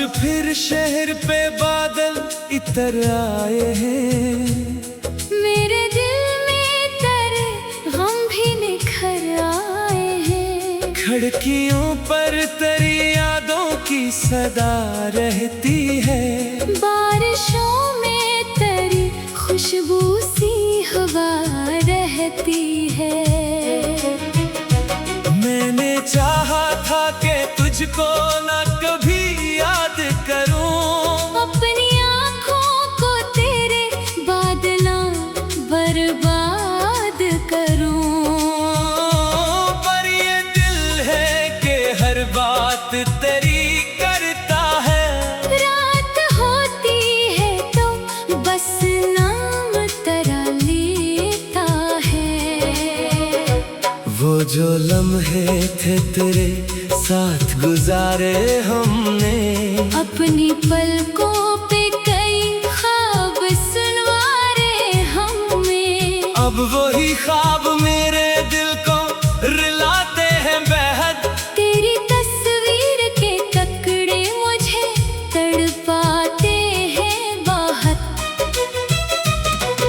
फिर शहर पे बादल इतर आए हैं। मेरे दिल में तेरे गम भी निखर आए हैं। खिड़कियों पर तेरी यादों की सदा रहती है। बारिशों में तेरी खुशबू सी हवा रहती है। मैंने चाहा था कि तुझको न कभी याद करूं, अपनी आँखों को तेरे बादलों बर्बाद करूं। पर ये दिल है कि हर बात तेरी करता है। रात होती है तो बस नाम तेरा लेता है। वो जो लम्हे थे तेरे साथ गुजारे हमने, अपनी पलकों पे कई ख्वाब सुनवारे हमें। अब वही ख्वाब मेरे दिल को रुलाते हैं बेहद। तेरी तस्वीर के ककड़े मुझे तड़पाते हैं बहुत।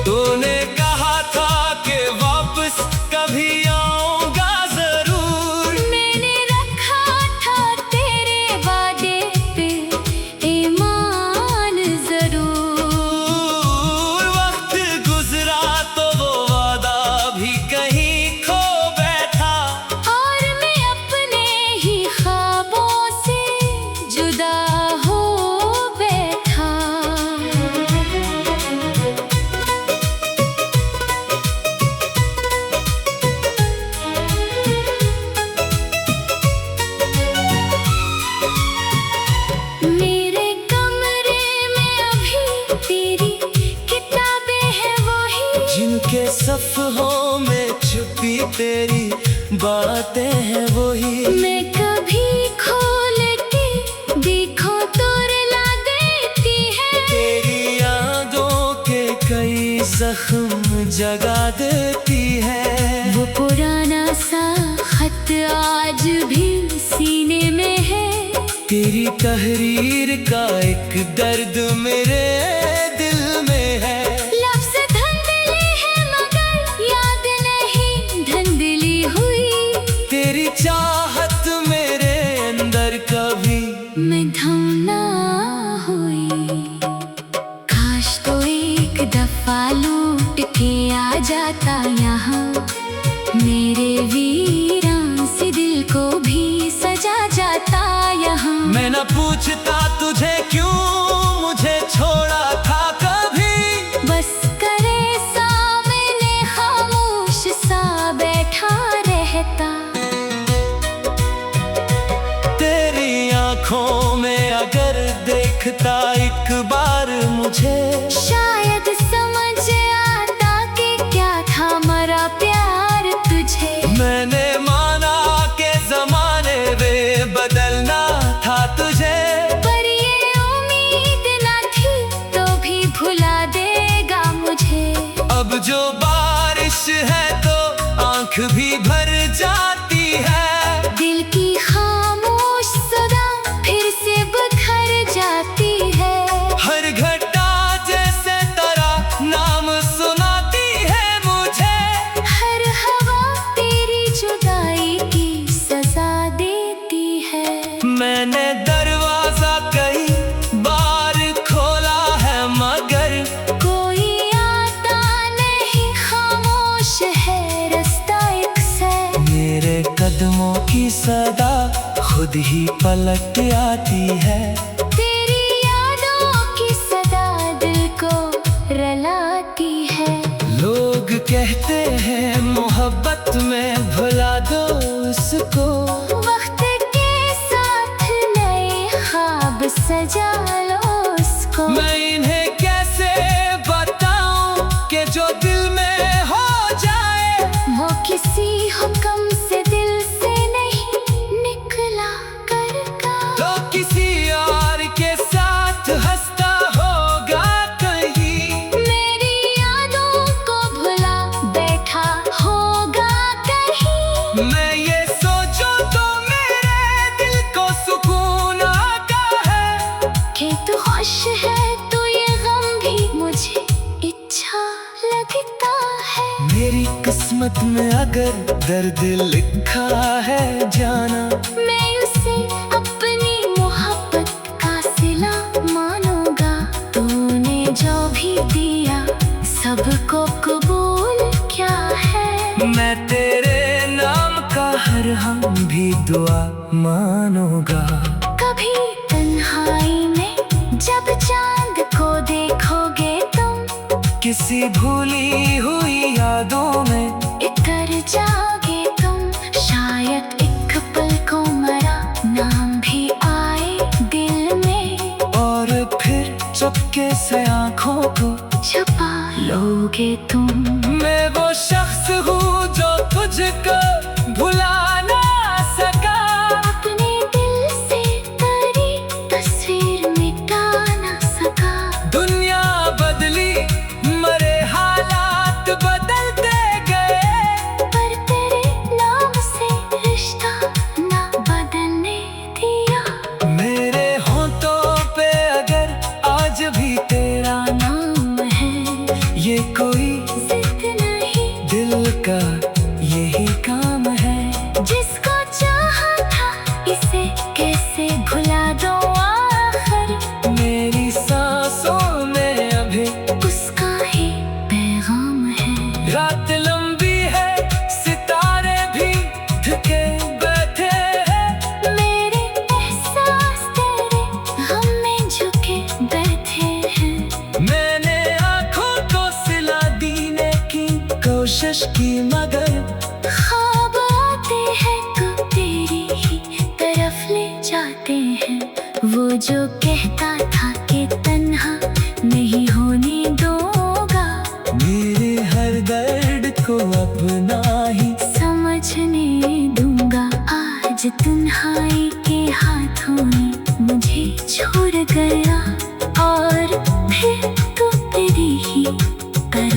तूने कहा था कि वापस कभी आऊंगा जरूर। मैंने रखा था तेरे वादे पे ईमान जरूर। वक्त गुजरा तो वो वादा भी कहीं खो बैठा, और मैं अपने ही ख्वाबों से जुदा हो बैठा। मेरे कमरे में अभी तेरी किताबें हैं वही, जिनके सफ़हों में छुपी तेरी बातें हैं वही। मैं कभी खोल के देखूं तो रुला देती है। तेरी यादों के कई जख्म जगा देती है। वो पुराना सा खत आज भी सीने में है। तेरी तहरीर का एक दर्द मेरे दिल में है। लफ्ज़ धुंधले हैं मगर याद नहीं धुंधली हुई। तेरी चाहत मेरे अंदर कभी मैं धम ना हुई। काश तो एक दफा लौट के आ जाता यहाँ, मेरे वीरान से दिल को भी सजा जाता यहाँ। मैं न पूछता तुझे क्यों मुझे छोड़ा था कभी। बस करे सामने खामोश सा बैठा रहता। तेरी आंखों में अगर देखता एक बार मुझे, शायद समझ आता कि क्या था मरा प्यार तुझे। मैंने माना कि जमाने में बदलना था तुझे। पर ये उम्मीद न थी तो भी भुला देगा मुझे। अब जो बारिश है तो आंख भी भर जाती है। दिल की खामोश सदा फिर से बिखर जाती है। हर घटा जैसे तेरा नाम सुनाती है मुझे। हर हवा तेरी जुदाई की सजा देती है। मैंने दरवाजा कई बार खोला है मगर कोई आता नहीं, खामोश है रास्ता एक से। मेरे कदमों की सदा खुद ही पलट आती है। तेरी यादों की सदा दिल को रुलाती है। लोग कहते हैं मोहब्बत में भुला दो उसको, वक्त के साथ नए ख्वाब सजा लो उसको। मैं इन्हें कैसे बताऊं कि जो दिल में हो जाए, वो किसी हुक्म से दिल से नहीं निकला करगा। तो किसी और के साथ हंसता होगा कहीं। मेरी यादों को भुला बैठा होगा कहीं। मैं ये सोचूं तो मेरे दिल को सुकून आता है। लिखता है। मेरी किस्मत में अगर दर्द लिखा है जाना, मैं उसे अपनी मोहब्बत का सिला मानूंगा। तूने जो भी दिया सबको कबूल क्या है। मैं तेरे नाम का हर हम भी दुआ मानूंगा। कभी तन्हाई में जब चांद को देखोगे तुम, किसी भूली हुई यादों में इतर जाओगे तुम। शायद एक पल को मरा नाम भी आए दिल में, और फिर चुपके से आंखों को छुपा लोगे तुम। मैं वो शख्स हूँ जो तुझको भुला ना सका, अपने दिल से तेरी तस्वीर मिटा ना सका। दुनिया बदली मरे हालात बदलते गए, पर तेरे नाम से रिश्ता ना बदलने दिया। मेरे होंठों पे अगर आज भी तेरा नाम है ये कोई जिद नहीं, दिल का यही काम है। जिसको चाहा था इसे कैसे भुला दो आखिर। मेरी सांसों में अभी उसका ही पैगाम है। रात लंबी है, सितारे भी थके बैठे हैं, मेरे एहसास तेरे गम में झुके बैठे हैं। मैंने आंखों को सिला दीने की कोशिश की मगर ख्वाब आते हैं तो तेरी ही तरफ ले जाते हैं। वो जो कहता था कि तन्हा नहीं होने दूंगा, मेरे हर दर्द को अपना ही समझने दूंगा। आज तन्हाई के हाथों ने मुझे छोड़ गया, और फिर तो तेरी ही तरफ।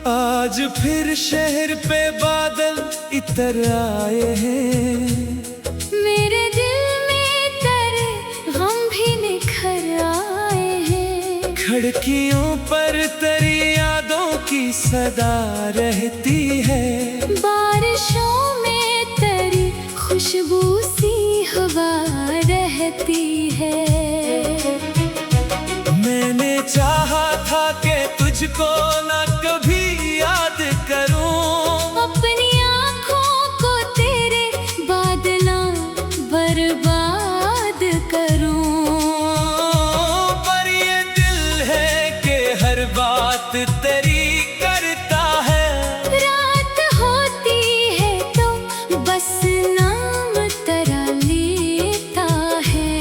आज फिर शहर पे बादल इतर आए हैं, मेरे दिल में तेरे गम भी निखर आए हैं। खिड़कियों पर तेरी यादों की सदा रहती है। बारिशों में तेरी खुशबू सी हवा रहती है। मैंने चाहा था कि तुझको न कभी याद करूं, अपनी आँखों को तेरे बादलों बर्बाद करूं। पर ये दिल है कि हर बात तेरी करता है। रात होती है तो बस नाम तेरा लेता है।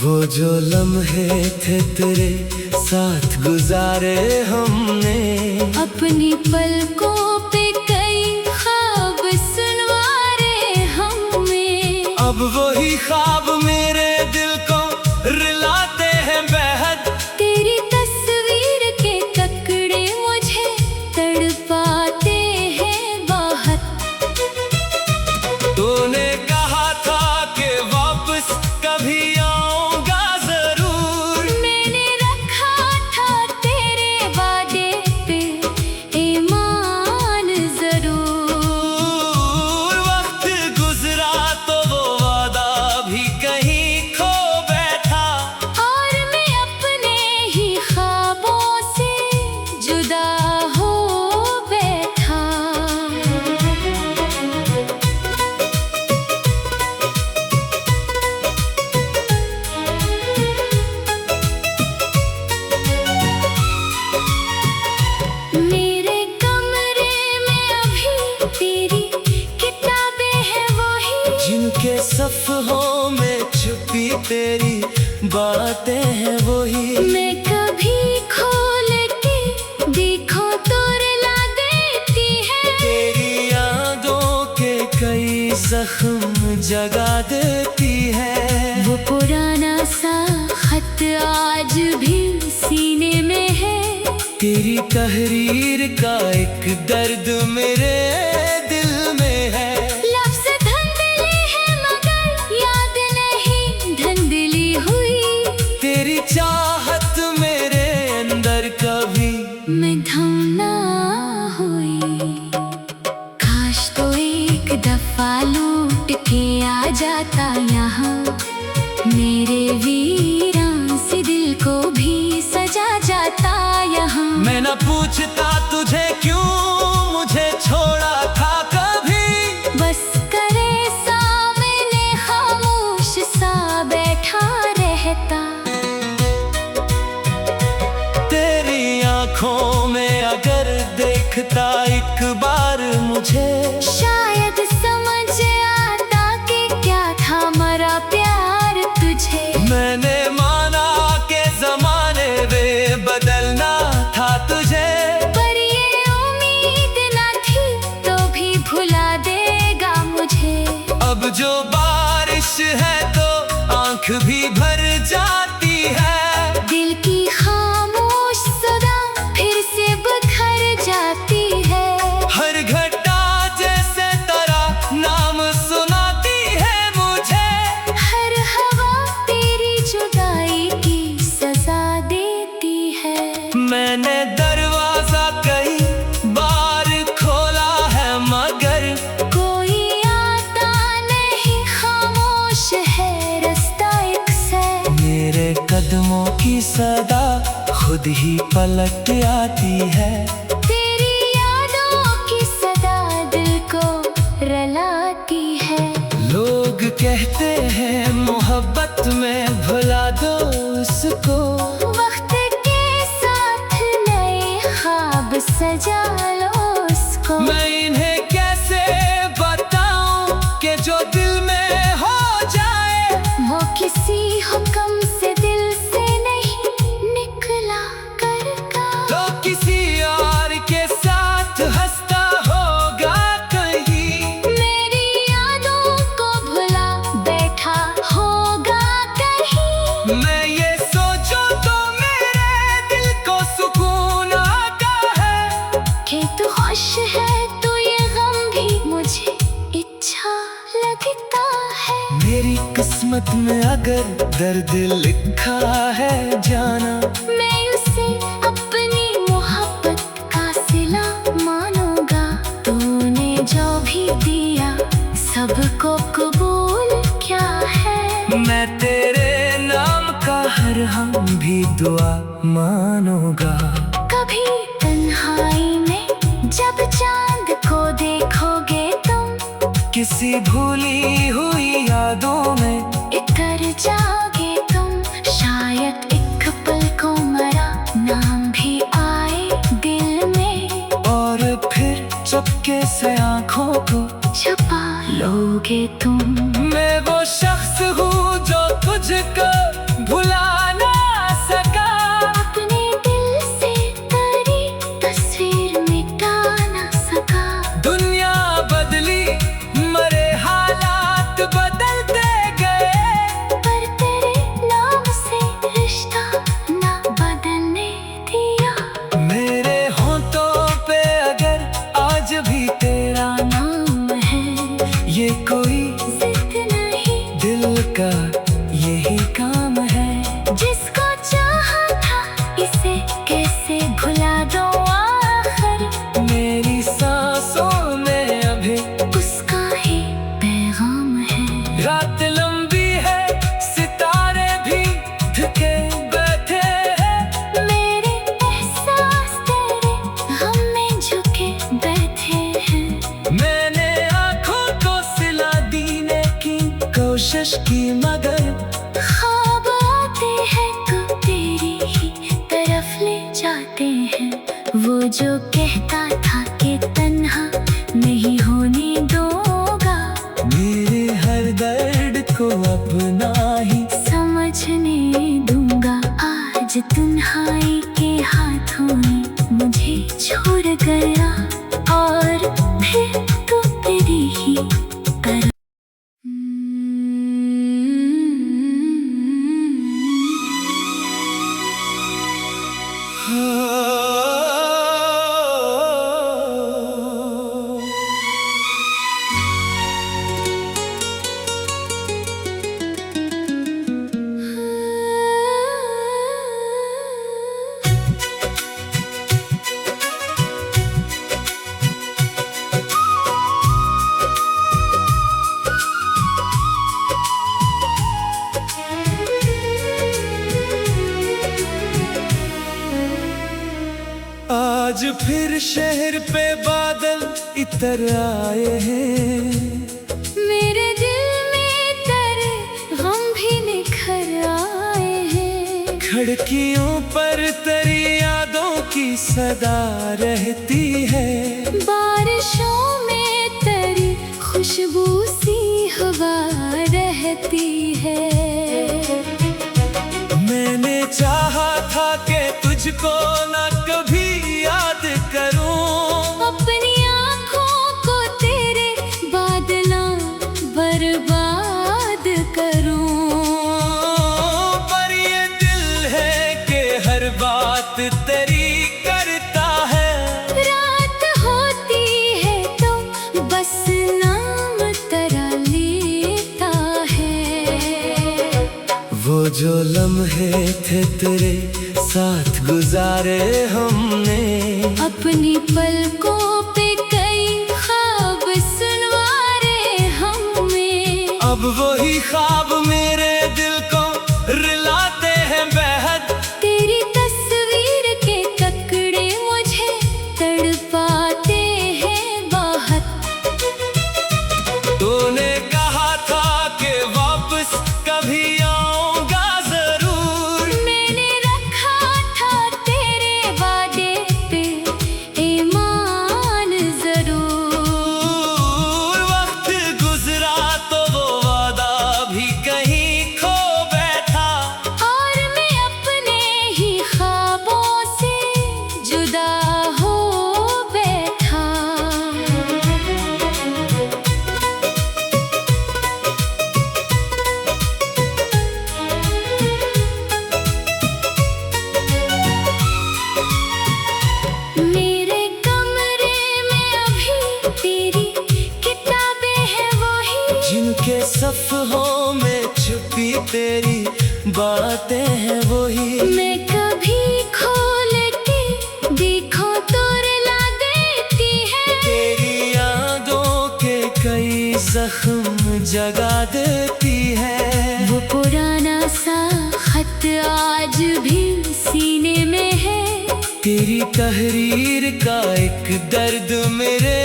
वो जो लम्हे थे तेरे साथ गुजारे हमने, अपनी पलकों पे कई ख्वाब सुनवारे हमें। अब वही ख्वाब मेरे दिल को रुलाते हैं बेहद। तेरी तस्वीर के टुकड़े मुझे तड़पाते हैं बहुत। तूने कहा था कि वापस कभी आऊंगा जरूर, मैंने रखा था तेरे वादे पे ईमान जरूर। वक्त गुजरा तो वो वादा भी कर के सफ़हों में छुपी तेरी बातें हैं वही। मैं कभी खोल के देखो तो रुला देती है। तेरी यादों के कई जख्म जगा देती है। वो पुराना सा खत आज भी सीने में है। तेरी तहरीर का एक दर्द मेरे दिल में है। लफ्ज़ धुंधले हैं मगर याद नहीं धुंधली हुई। तेरी चाहत मेरे अंदर कभी मैं धम ना हुई। काश तो एक दफा लूट के आ जाता यहाँ। मेरे वीरान से दिल को भी सजा जाता यहाँ। मैं न पूछता तुझे क्यों मुझे छोड़ा था कभी। बस करे सामने खामोश सा बैठा रहता। तेरी आँखों में अगर देखता एक बार मुझे, शायद समझ आता कि क्या था मरा प्यार तुझे। मैंने माना के जमाने में बदलना था तुझे। पर ये उम्मीद न थी तो भी भुला देगा मुझे। अब जो बारिश है तो आँख भी भर जाती है। दिल की खामोश सदा फिर से बिखर जाती है। हर घटा जैसे तरह नाम सुनाती है मुझे। हर हवा तेरी जुदाई की सजा देती है। मैंने दरवाजा कई बार खोला है मगर कोई आता नहीं, खामोश है रास्ता एक से। मेरे कदमों की सदा खुद ही पलट आती है। तेरी यादों की सदा दिल को रुलाती है। लोग कहते हैं मोहब्बत में भुला दो उसको। वक्त के साथ नए ख्वाब सजा लो उसको। मैं इन्हें कैसे बताऊं कि जो दिल में हो जाए वो किसी हुक्म से दिल से नहीं निकला करगा। तो किसी और के साथ हंसता होगा कहीं। मेरी यादों को भुला बैठा होगा कहीं। मैं ये सोचूं तो मेरे दिल को सुकून आता है कि तू खुश है तो ये गम भी मुझे अच्छा लगता है। मेरी किस्मत में अगर दर्द लिखा है जाना, मैं उसे अपनी मोहब्बत का सिला मानूंगा। तूने जो भी दिया सबको कबूल क्या है। मैं तेरे नाम का हर हम भी दुआ मानूंगा। कभी तन्हाई में जब चांद को देखोगे तुम, किसी भूली हुई यादों में इतर जाओगे तुम। शायद एक पल को मरा नाम भी आए दिल में। और फिर चुपके से आँखों को छुपा लोगे तुम। मैं वो शख्स हूँ जो तुझको भुला ना सका। अपने दिल से तेरी तस्वीर मिटा ना सका। दुनिया बदली मरे हालात बदलते गए, पर तेरे नाम से रिश्ता ना बदलने दिया। मेरे होंठों पे अगर आज भी तेरा नाम है ये कोई जिद नहीं, दिल का यही काम है। जिसको चाहा था इसे कैसे भुला दो आखिर। मेरी सांसों में अभी उसका ही पैगाम है। रात लंबी है सितारे भी ढके बैठे हैं। मेरे एहसास तेरे गम में झुके बैठे हैं। मैंने आँखों को सिला देने की कोशिश की मगर ख्वाब आते हैं तो तेरी ही तरफ ले जाते हैं। वो जो कहता था कि तन्हा नहीं होने दूंगा। मेरे हर दर्द फिर शहर पे बादल इतर आए हैं। मेरे दिल में तेरे गम भी निखर आए हैं। खिड़कियों पर तेरी यादों की सदा रहती है। बारिशों में तेरी खुशबू सी हवा रहती है। मैंने चाहा था कि तुझको न कभी याद करूं, अपनी आँखों को तेरे बादलों बर्बाद करूं। पर ये दिल है कि हर बात तेरी करता है। रात होती है तो बस नाम तेरा लेता है। वो जो लम्हे थे तेरे साथ गुजारे हमने, अपनी पलकों पे कई ख्वाब सुनवारे हमें। अब वही ख्वाब मेरे दिल को रुलाते हैं बेहद। तेरी तस्वीर के ककड़े मुझे तड़पाते हैं बहुत। तूने कहा था कि वापस कभी आऊंगा जरूर। मैंने रखा था तेरे वादे पे ईमान जरूर। वक्त गुजरा तो वो वादा भी कहीं खो बैठा, और मैं अपने ही ख्वाबों से जुदा हो बैठा। मेरे कमरे में अभी तेरी किताबें हैं वही, जिनके सफ़हों में छुपी तेरी बातें हैं वही। मैं कभी खोल के देखो तो रुला देती है। तेरी यादों के कई जख्म जगा देती है। वो पुराना सा खत आज भी सीने में है। तेरी तहरीर का एक दर्द मेरे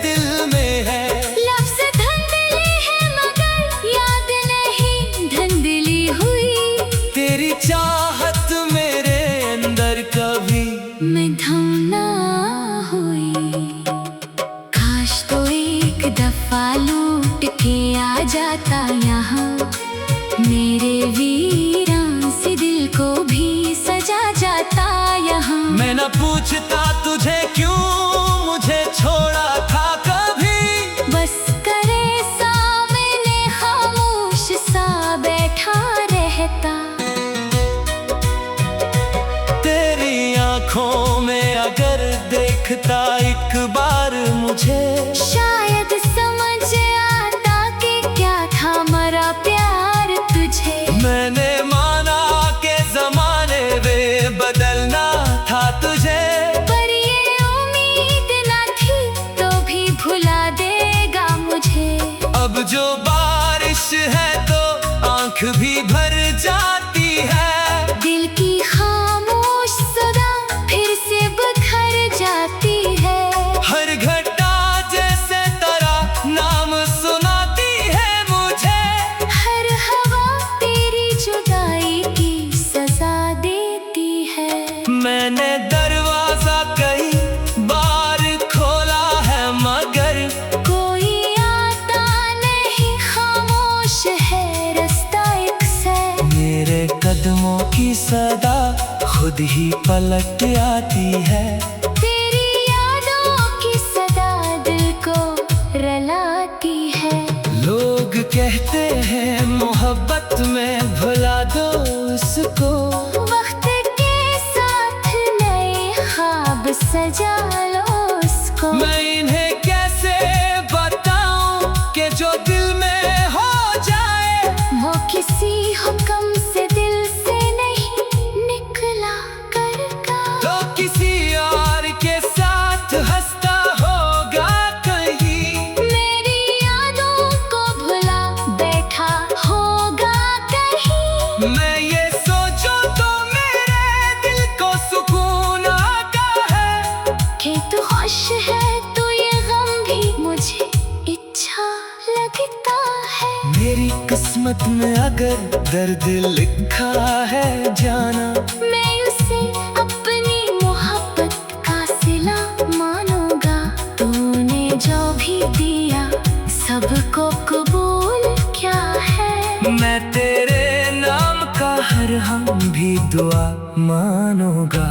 दिल में है। लफ्ज़ धुंधले हैं मगर याद नहीं धुंधली हुई। तेरी चाहत मेरे अंदर कभी मैं धम ना हुई। काश तो एक दफा लौट के आ जाता यहाँ, मेरे वीरान से दिल को भी सजा जाता यहाँ। मैं न पूछता तुझे क्यों मुझे छोड़ा था कभी। बस करे सामने खामोश सा बैठा रहता। तेरी आंखों में अगर देखता एक बार मुझे, शायद समझ आता कि क्या था मरा प्यार तुझे। मैंने माना के जमाने में बदलना था तुझे। पर ये उम्मीद न थी तो भी भुला देगा मुझे। अब जो बारिश है तो आंख भी भर जाती है। दिल की खामोश सदा फिर से बिखर जाती है। हर घटा जैसे तेरा नाम सुनाती है मुझे। हर हवा तेरी जुदाई की सजा देती है। मैंने दरवाजा कई बार खोला है मगर कोई आता नहीं, खामोश है रास्ता एक से। मेरे कदमों की सदा खुद ही पलट आती है। तेरी यादों की सदा दिल को रुलाती है। लोग कहते हैं मोहब्बत में भुला दो उसको। वक्त के साथ नए ख्वाब सजा लो उसको। मैं इन्हें कैसे बताऊं कि जो दिल में हो जाए, वो किसी हुक्म से दिल से नहीं निकला करता। तो किसी और के साथ हंसता होगा कहीं। मेरी यादों को भुला बैठा किस्मत में अगर दर्द लिखा है जाना, मैं उसे अपनी मोहब्बत का सिला मानूंगा। तूने जो भी दिया सबको कबूल क्या है। मैं तेरे नाम का हर हम भी दुआ मानूंगा।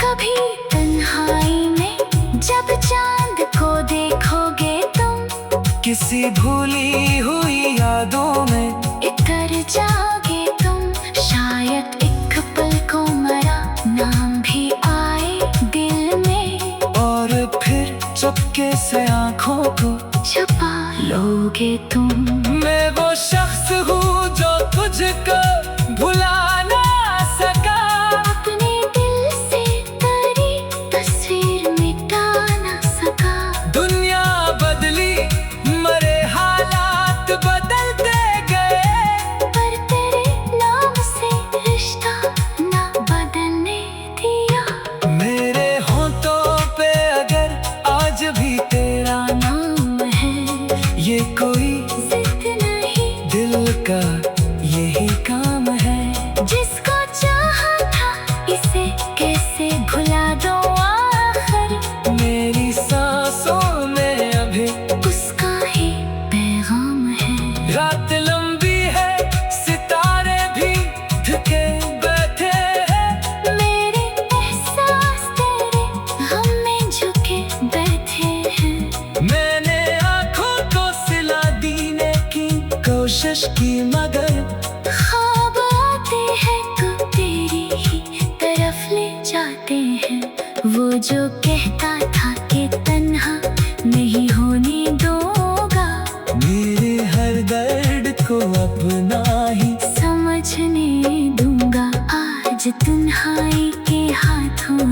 कभी तन्हाई में जब चांद को देखोगे तुम, किसी भूली हुई यादों में इतर जाओगे तुम। शायद एक पल को मरा नाम भी आए दिल में, और फिर चुपके से आंखों को छुपा लोगे तुम। मैं वो शख्स हूँ जो तुझको भुला ना सका, अपने दिल से तेरी तस्वीर मिटा ना सका। दुनिया बदली मरे हालात बदलते गए, पर तेरे नाम से रिश्ता ना बदलने दिया। मेरे होंठों पे अगर आज भी तेरा नाम है ये कोई जिद नहीं, दिल का यही काम है। जिसको चाहा था इसे कैसे भुला दो आखिर। मेरी सांसों में अभी उसका ही पैगाम है। रात लंबी है, सितारे भी झुके बैठे हैं, मेरे एहसास तेरे गम में झुके बैठे हैं। मैंने आंखों को सिला देने की कोशिश की मगर ख्वाब आते हैं तो तेरी ही तरफ ले जाते हैं। वो जो कहता था कि तन्हा नहीं होने दूंगा, मेरे हर दर्द को अपना ही समझने दूंगा। आज तन्हाई के हाथों